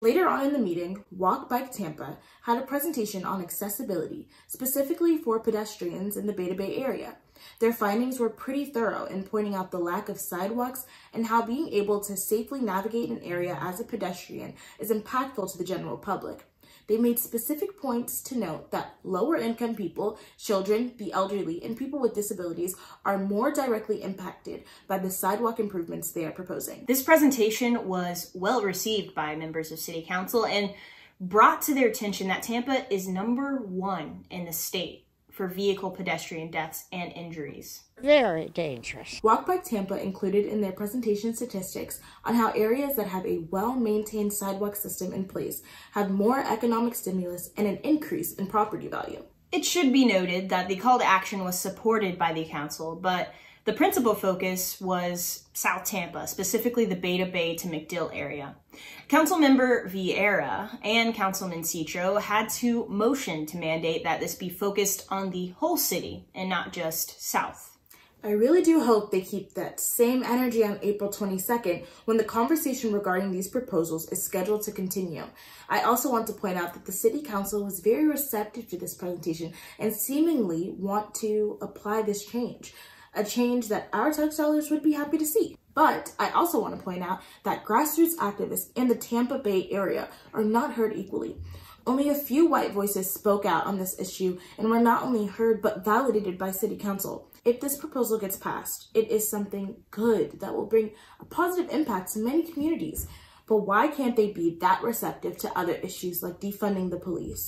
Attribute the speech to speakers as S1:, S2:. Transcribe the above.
S1: Later on in the meeting, Walk Bike Tampa had a presentation on accessibility, specifically for pedestrians in the Beta Bay area. Their findings were pretty thorough in pointing out the lack of sidewalks and how being able to safely navigate an area as a pedestrian is impactful to the general public. They made specific points to note that lower income people, children, the elderly, and people with disabilities are more directly impacted by the sidewalk improvements they are proposing.
S2: This presentation was well received by members of City Council and brought to their attention that Tampa is #1 in the state for vehicle pedestrian deaths and injuries.
S3: Very dangerous.
S1: Walk Bike Tampa included in their presentation statistics on how areas that have a well-maintained sidewalk system in place have more economic stimulus and an increase in property value.
S2: It should be noted that the call to action was supported by the council, but the principal focus was South Tampa, specifically the Beta Bay to McDill area. Councilmember Vieira and Councilman Citro had to motion to mandate that this be focused on the whole city and not just South.
S1: I really do hope they keep that same energy on April 22nd when the conversation regarding these proposals is scheduled to continue. I also want to point out that the City Council was very receptive to this presentation and seemingly want to apply this change, a change that our tax dollars would be happy to see. But I also want to point out that grassroots activists in the Tampa Bay area are not heard equally. Only a few white voices spoke out on this issue and were not only heard but validated by City Council. If this proposal gets passed, it is something good that will bring a positive impact to many communities. But why can't they be that receptive to other issues like defunding the police?